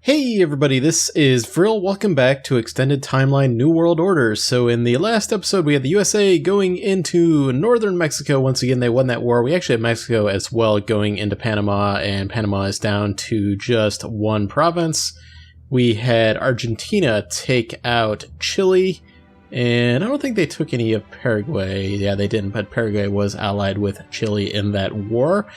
Hey everybody, this is Vril. Welcome back to Extended Timeline New World Order. So in the last episode we had the USA going into northern Mexico. Once again they won that war. We actually had Mexico as well going into Panama, and Panama is down to just one province. We had Argentina take out Chile, and I don't think they took any of Paraguay. Yeah, they didn't, but Paraguay was allied with Chile in that war.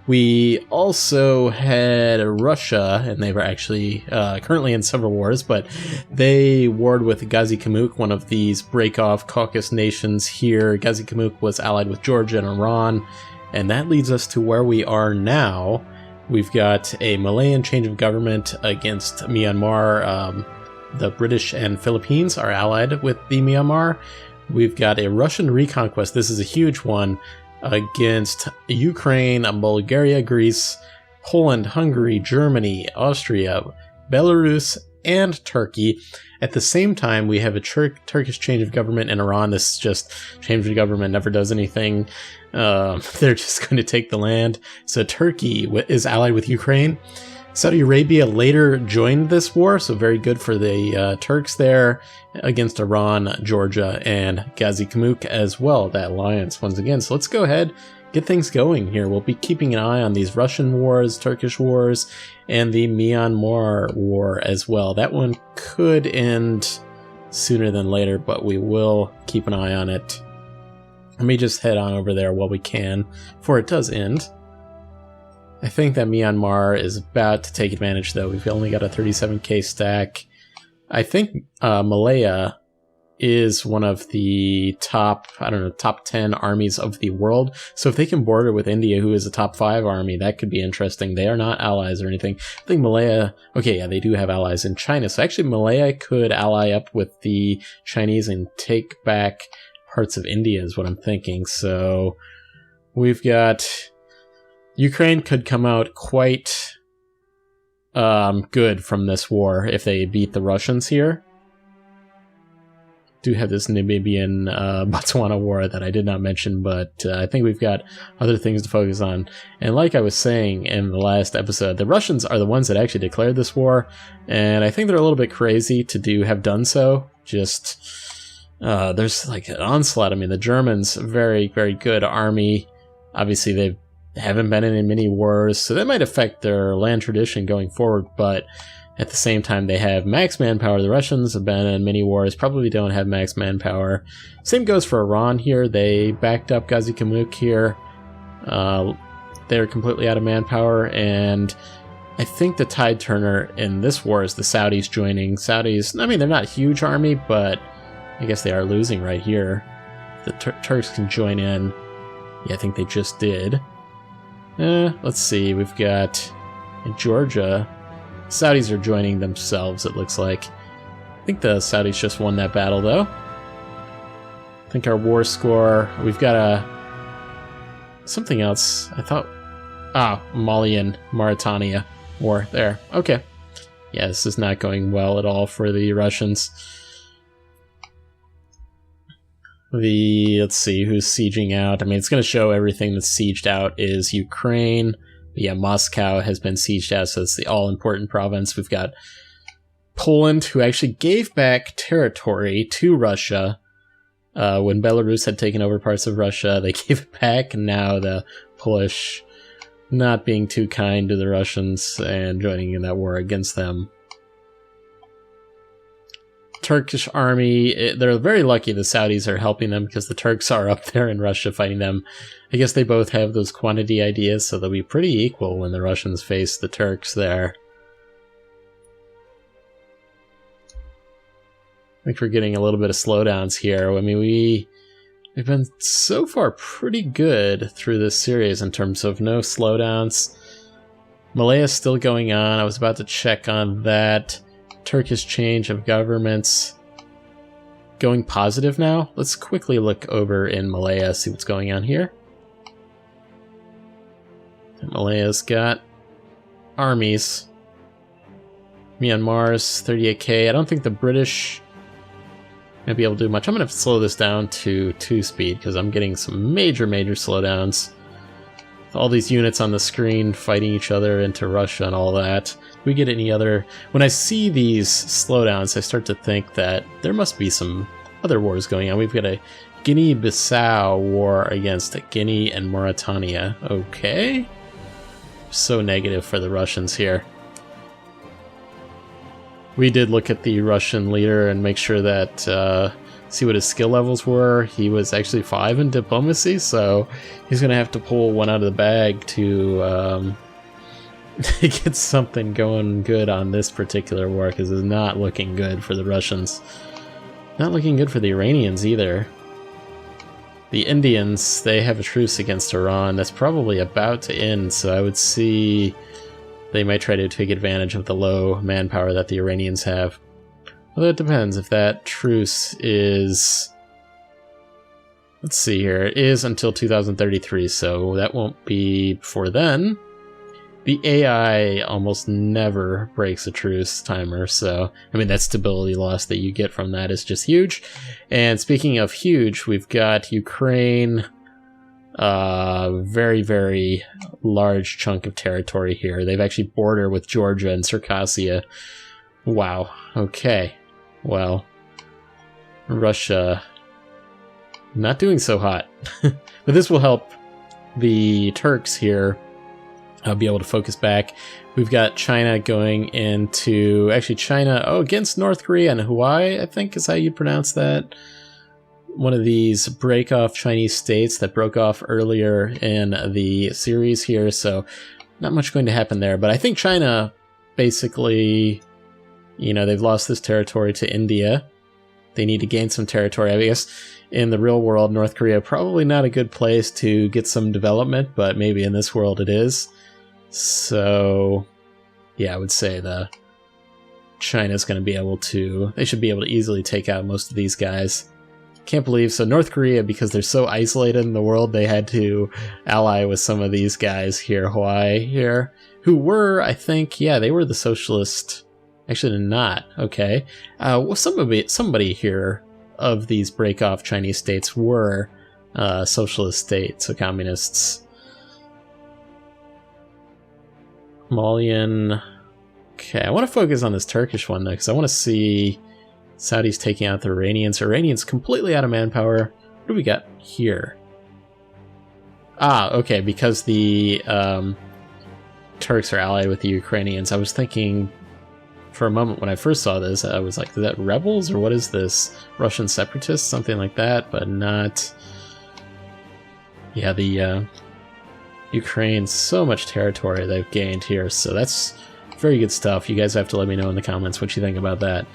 We also had Russia, and they were actually currently in several wars, but they warred with Ghazi Kamuk, one of these break-off Caucasus nations here. Ghazi Kamuk was allied with Georgia and Iran, and that leads us to where we are now. We've got a Malayan change of government against Myanmar. The British and Philippines are allied with the Myanmar. We've got a Russian reconquest. This is a huge one, against Ukraine, Bulgaria, Greece, Poland, Hungary, Germany, Austria, Belarus, and Turkey. At the same time, we have a Turkish change of government in Iran. This is just change of government, never does anything. They're just going to take the land. So Turkey is allied with Ukraine. Saudi Arabia later joined this war, so very good for the Turks there, against Iran, Georgia, and Ghazi Kamuk as well, that alliance once again. So let's go ahead, get things going here. We'll be keeping an eye on these Russian wars, Turkish wars, and the Myanmar war as well. That one could end sooner than later, but we will keep an eye on it. Let me just head on over there while we can, before it does end. I think that Myanmar is about to take advantage, though. We've only got a 37k stack. I think Malaya is one of the top 10 armies of the world. So if they can border with India, who is a top 5 army, that could be interesting. They are not allies or anything. I think Malaya, okay, yeah, they do have allies in China. So actually Malaya could ally up with the Chinese and take back parts of India is what I'm thinking. So we've got Ukraine could come out quite good from this war if they beat the Russians here. Do have this Namibian Botswana war that I did not mention, but I think we've got other things to focus on. And like I was saying in the last episode, the Russians are the ones that actually declared this war, and I think they're a little bit crazy to have done so. Just there's like an onslaught. I mean, the Germans, very, very good army. Obviously, they haven't been in many wars, so that might affect their land tradition going forward, but at the same time, they have max manpower. The Russians have been in many wars, probably don't have max manpower. Same goes for Iran here. They backed up Ghazi Kamuk here. They're completely out of manpower, and I think the tide turner in this war is the Saudis joining. Saudis, I mean, they're not a huge army, but I guess they are losing right here. The Turks can join in. Yeah, I think they just did. Let's see, we've got in Georgia. Saudis are joining themselves, it looks like. I think the Saudis just won that battle, though. I think our war score, we've got something else. I thought, Mali and Mauritania war there. Okay. Yeah, this is not going well at all for the Russians. Let's see, who's sieging out. I mean, it's going to show everything that's sieged out is Ukraine. But yeah, Moscow has been sieged out, so it's the all-important province. We've got Poland, who actually gave back territory to Russia. When Belarus had taken over parts of Russia, they gave it back, and now the Polish not being too kind to the Russians and joining in that war against them. Turkish army, they're very lucky the Saudis are helping them because the Turks are up there in Russia fighting them. I guess they both have those quantity ideas, so they'll be pretty equal when the Russians face the Turks there. I think we're getting a little bit of slowdowns here. I mean, we've been so far pretty good through this series in terms of no slowdowns. Malaya's still going on. I was about to check on that. Turkish change of governments going positive now. Let's quickly look over in Malaya, see what's going on here. Malaya's got armies. Myanmar's 38k. I don't think the British may be able to do much. I'm going to slow this down to 2 speed because I'm getting some major slowdowns. All these units on the screen fighting each other into Russia and all that. we get any other... When I see these slowdowns, I start to think that there must be some other wars going on. We've got a Guinea-Bissau war against Guinea and Mauritania. Okay. So negative for the Russians here. We did look at the Russian leader and make sure that... see what his skill levels were. He was actually 5 in diplomacy, so he's going to have to pull one out of the bag to get something going good on this particular war, because it's not looking good for the Russians. Not looking good for the Iranians either. The Indians, they have a truce against Iran that's probably about to end, so I would see they might try to take advantage of the low manpower that the Iranians have. Well, it depends if that truce is... Let's see here. It is until 2033, so that won't be before then. The AI almost never breaks a truce timer, so... I mean, that stability loss that you get from that is just huge. And speaking of huge, we've got Ukraine... very, very large chunk of territory here. They've actually border with Georgia and Circassia. Wow. Okay. Well, Russia not doing so hot. But this will help the Turks here be able to focus back. We've got China going into... Actually, China... Oh, against North Korea and Hawaii, I think is how you pronounce that. One of these break-off Chinese states that broke off earlier in the series here, so not much going to happen there. But I think China basically... You know, they've lost this territory to India. They need to gain some territory. I guess in the real world, North Korea, probably not a good place to get some development, but maybe in this world it is. So, yeah, I would say China's going to be able to... They should be able to easily take out most of these guys. Can't believe... So North Korea, because they're so isolated in the world, they had to ally with some of these guys here. Hawaii here, who were, I think, yeah, they were the socialist... Actually, not. Okay. Well, somebody here of these break-off Chinese states were socialist states, so communists. Malian. Okay, I want to focus on this Turkish one, though, because I want to see Saudis taking out the Iranians. Iranians completely out of manpower. What do we got here? Ah, okay, because the Turks are allied with the Ukrainians. I was thinking... For a moment, when I first saw this, I was like, is that rebels, or what is this? Russian separatists? Something like that, but not... Yeah, the Ukraine, so much territory they've gained here, so that's very good stuff. You guys have to let me know in the comments what you think about that.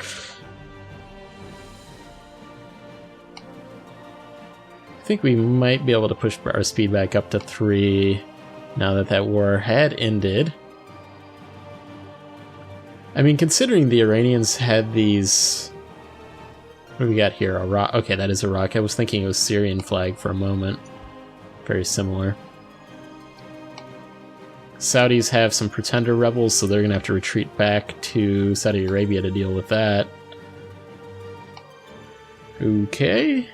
I think we might be able to push our speed back up to 3 now that that war had ended. I mean, considering the Iranians had these... What do we got here? Iraq. Okay, that is Iraq. I was thinking it was Syrian flag for a moment. Very similar. Saudis have some pretender rebels, so they're going to have to retreat back to Saudi Arabia to deal with that. Okay.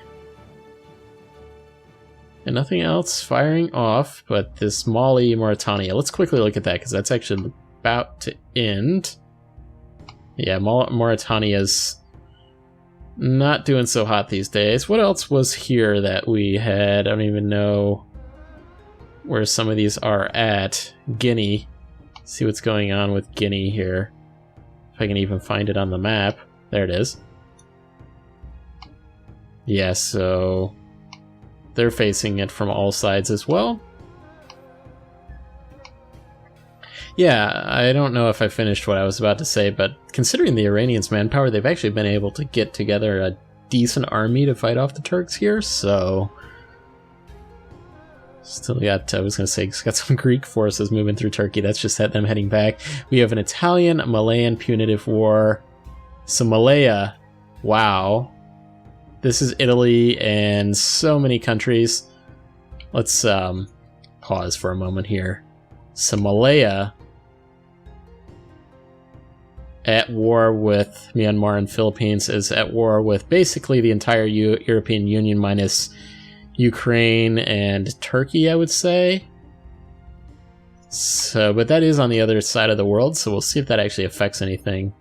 And nothing else firing off, but this Mali, Mauritania. Let's quickly look at that, because that's actually about to end. Yeah, Mauritania's not doing so hot these days. What else was here that we had? I don't even know where some of these are at. Guinea. See what's going on with Guinea here. If I can even find it on the map. There it is. Yeah, so they're facing it from all sides as well. Yeah, I don't know if I finished what I was about to say, but considering the Iranians' manpower, they've actually been able to get together a decent army to fight off the Turks here, so... Still got, I was going to say, got some Greek forces moving through Turkey. That's just them heading back. We have an Italian, Malayan punitive war. So Malaya, wow. This is Italy and so many countries. Let's pause for a moment here. So Malaya... at war with Myanmar and Philippines, is at war with basically the entire European Union minus Ukraine and Turkey, I would say. So, but that is on the other side of the world, so we'll see if that actually affects anything.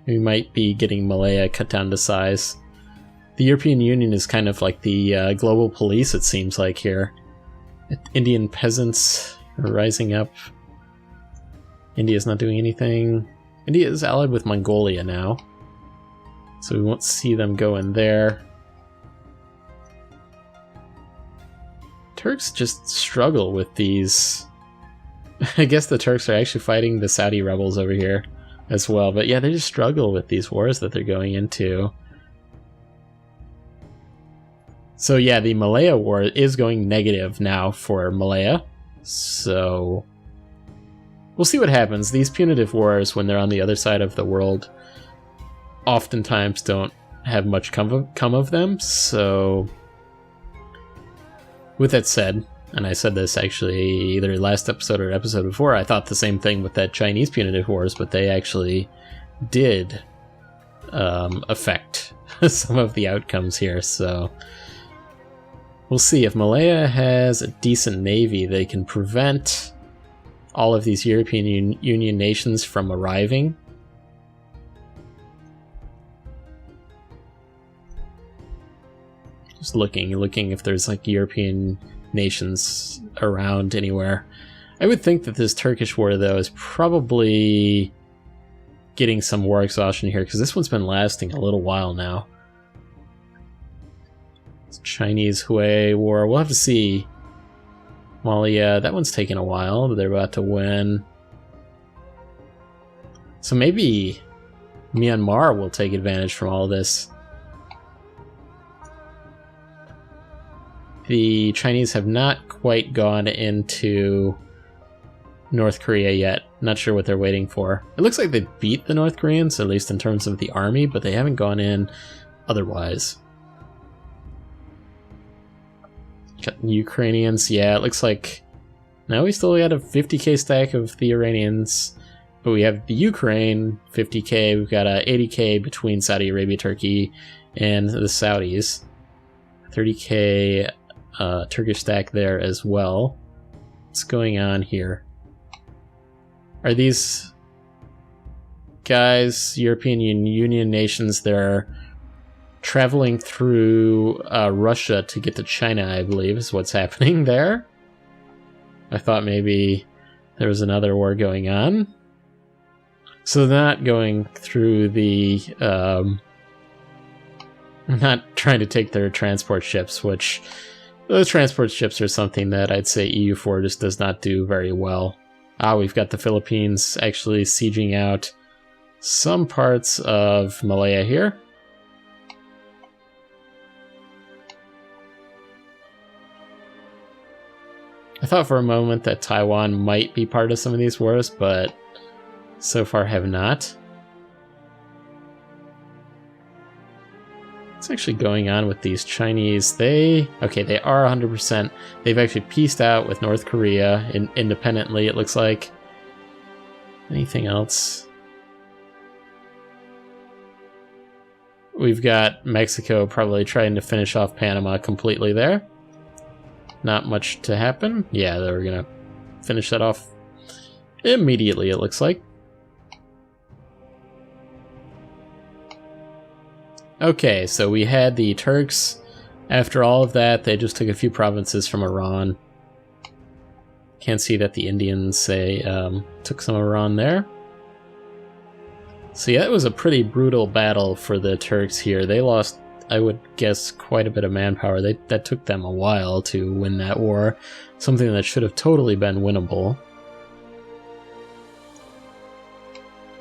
We might be getting Malaya cut down to size. The European Union is kind of like the global police, it seems like here. Indian peasants are rising up. India's not doing anything. India is allied with Mongolia now, so we won't see them go in there. Turks just struggle with these. I guess the Turks are actually fighting the Saudi rebels over here as well, but yeah, they just struggle with these wars that they're going into. So yeah, the Malaya War is going negative now for Malaya, so we'll see what happens. These punitive wars, when they're on the other side of the world, oftentimes don't have much come of them, so with that said, and I said this actually either last episode or episode before, I thought the same thing with that Chinese punitive wars, but they actually did affect some of the outcomes here, so we'll see. If Malaya has a decent navy, they can prevent all of these European Union nations from arriving. Just looking if there's like European nations around anywhere. I would think that this Turkish war, though, is probably getting some war exhaustion here, because this one's been lasting a little while now. It's Chinese Hui War. We'll have to see. Well, yeah, that one's taking a while, but they're about to win. So maybe Myanmar will take advantage from all this. The Chinese have not quite gone into North Korea yet. Not sure what they're waiting for. It looks like they beat the North Koreans, at least in terms of the army, but they haven't gone in otherwise. Got the Ukrainians, yeah, it looks like... Now we still got a 50k stack of the Iranians, but we have the Ukraine, 50k, we've got a 80k between Saudi Arabia, Turkey, and the Saudis. 30k Turkish stack there as well. What's going on here? Are these guys, European Union nations, they're traveling through Russia to get to China, I believe, is what's happening there. I thought maybe there was another war going on. So they're not going through the... not trying to take their transport ships, which... Those transport ships are something that I'd say EU4 just does not do very well. We've got the Philippines actually sieging out some parts of Malaya here. I thought for a moment that Taiwan might be part of some of these wars, but so far have not. What's actually going on with these Chinese? They are 100%. They've actually peaced out with North Korea independently, it looks like. Anything else? We've got Mexico probably trying to finish off Panama completely there. Not much to happen. Yeah, they're gonna finish that off immediately, it looks like. Okay, so we had the Turks. After all of that, they just took a few provinces from Iran. Can't see that the Indians, say, took some of Iran there. So yeah, it was a pretty brutal battle for the Turks here. They lost, I would guess, quite a bit of manpower. That took them a while to win that war. Something that should have totally been winnable.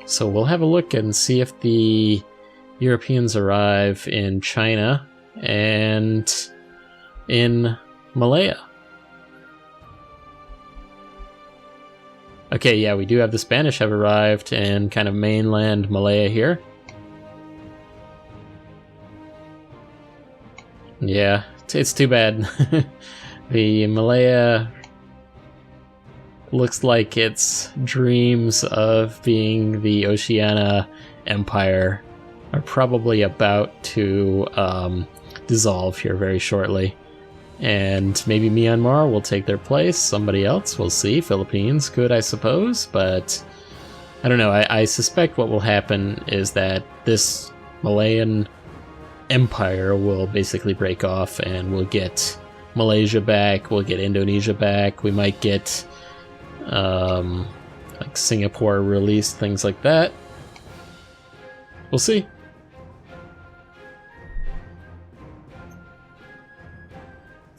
So we'll have a look and see if the Europeans arrive in China and in Malaya. Okay, yeah, we do have the Spanish have arrived in kind of mainland Malaya here. Yeah, it's too bad. The Malaya looks like its dreams of being the Oceania Empire are probably about to dissolve here very shortly. And maybe Myanmar will take their place, somebody else, we'll see. Philippines could, I suppose, but I don't know. I suspect what will happen is that this Malayan empire will basically break off and we'll get Malaysia back, we'll get Indonesia back, we might get like Singapore released, things like that. We'll see.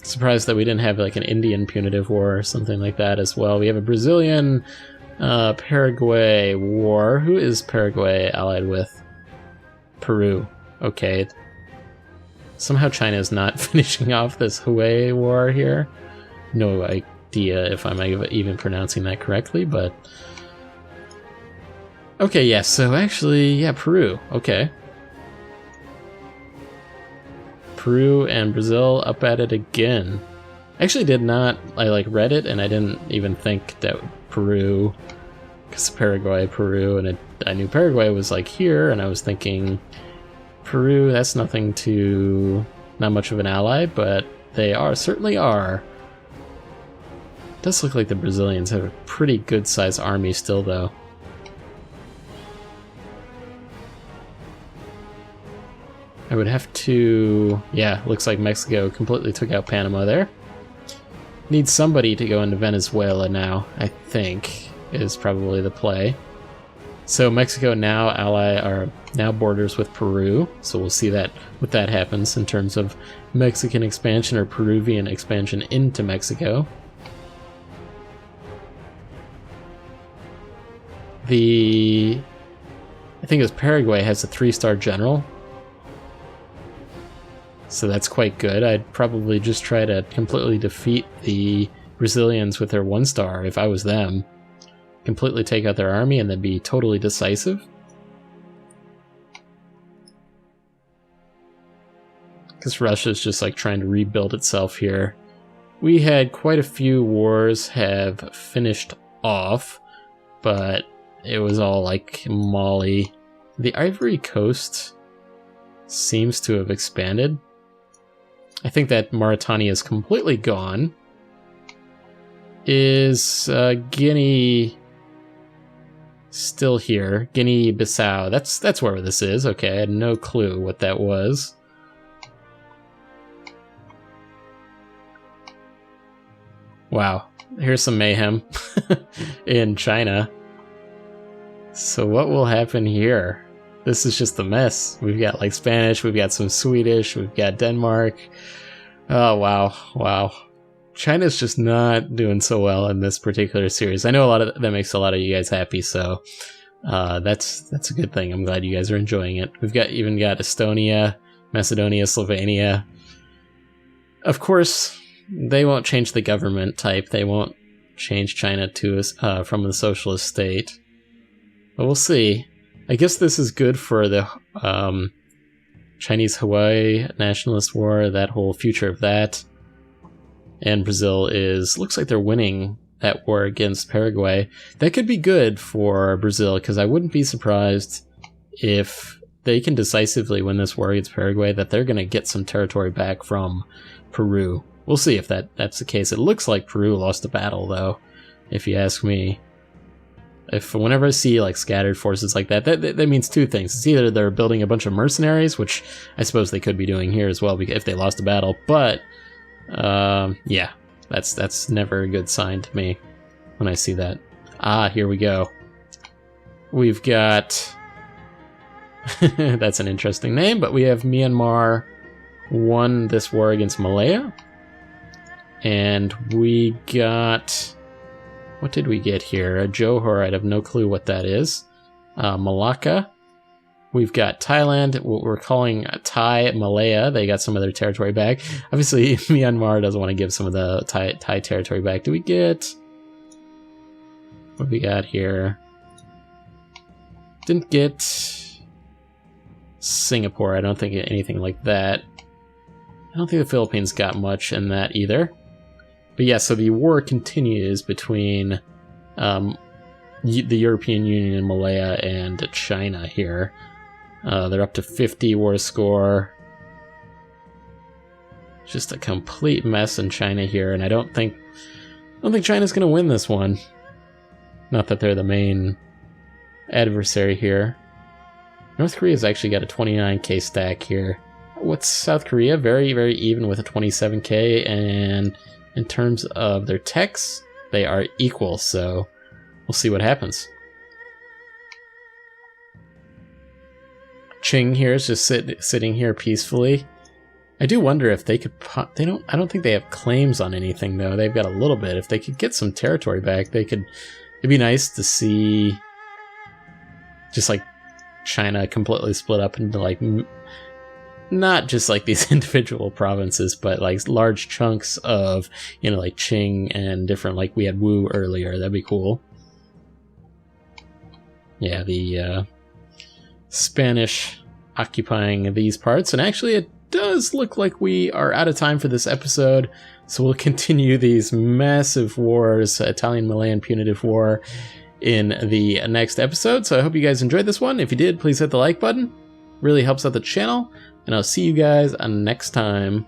Surprised that we didn't have like an Indian punitive war or something like that as well. We have a Brazilian Paraguay war. Who is Paraguay allied with? Peru. Okay. Somehow China is not finishing off this Hue war here. No idea if I'm even pronouncing that correctly, but... Okay, yeah, so actually, yeah, Peru. Okay. Peru and Brazil up at it again. Actually did not, I like read it and I didn't even think that Peru, because Paraguay, Peru, and I knew Paraguay was like here, and I was thinking Peru, that's nothing to, not much of an ally, but they certainly are. It does look like the Brazilians have a pretty good sized army still though. I would have to... Yeah, looks like Mexico completely took out Panama there. Need somebody to go into Venezuela now, I think, is probably the play. So Mexico now now borders with Peru, so we'll see that what that happens in terms of Mexican expansion or Peruvian expansion into Mexico. I think it was Paraguay has a 3-star general. So that's quite good. I'd probably just try to completely defeat the Brazilians with their 1-star if I was them. Completely take out their army and then be totally decisive. Because Russia's just like trying to rebuild itself here. We had quite a few wars have finished off, but it was all like Mali. The Ivory Coast seems to have expanded. I think that Mauritania is completely gone. Is Guinea still here? Guinea-Bissau. That's where this is. Okay, I had no clue what that was. Wow, here's some mayhem in China. So what will happen here? This is just a mess. We've got like Spanish, we've got some Swedish, we've got Denmark. Oh, wow. Wow. China's just not doing so well in this particular series. I know that makes a lot of you guys happy, so that's a good thing. I'm glad you guys are enjoying it. We've even got Estonia, Macedonia, Slovenia. Of course, they won't change the government type. They won't change China to from a socialist state. But we'll see. I guess this is good for the Chinese-Hawaii nationalist war, that whole future of that. And Brazil looks like they're winning that war against Paraguay. That could be good for Brazil, because I wouldn't be surprised if they can decisively win this war against Paraguay, that they're going to get some territory back from Peru. We'll see if that's the case. It looks like Peru lost a battle, though, if you ask me. Whenever I see like scattered forces like that means two things. It's either they're building a bunch of mercenaries, which I suppose they could be doing here as well if they lost a battle, but yeah, that's never a good sign to me when I see that. Ah, here we go. We've got that's an interesting name, but we have Myanmar won this war against Malaya, and we got... What did we get here? A Johor, I have no clue what that is. Malacca. We've got Thailand, what we're calling Thai Malaya. They got some of their territory back. Obviously, Myanmar doesn't want to give some of the Thai territory back. Do we get... What do we got here? Didn't get Singapore. I don't think anything like that. I don't think the Philippines got much in that either. But yeah, so the war continues between the European Union and Malaya and China here. They're up to 50 war score. just a complete mess in China here, and I don't think China's going to win this one. Not that they're the main adversary here. North Korea's actually got a 29k stack here. What's South Korea? Very, very even with a 27k, and in terms of their techs, they are equal, so we'll see what happens. Qing here is just sitting here peacefully. I do wonder if they could... I don't think they have claims on anything, though. They've got a little bit. If they could get some territory back, they could... It'd be nice to see just, like, China completely split up into, like... Not just, like, these individual provinces, but, like, large chunks of, you know, like, Qing and different... Like, we had Wu earlier. That'd be cool. Yeah, the Spanish occupying these parts. And actually, it does look like we are out of time for this episode, so we'll continue these massive wars, Italian-Malayan punitive war, in the next episode. So I hope you guys enjoyed this one. If you did, please hit the like button. Really helps out the channel, and I'll see you guys next time.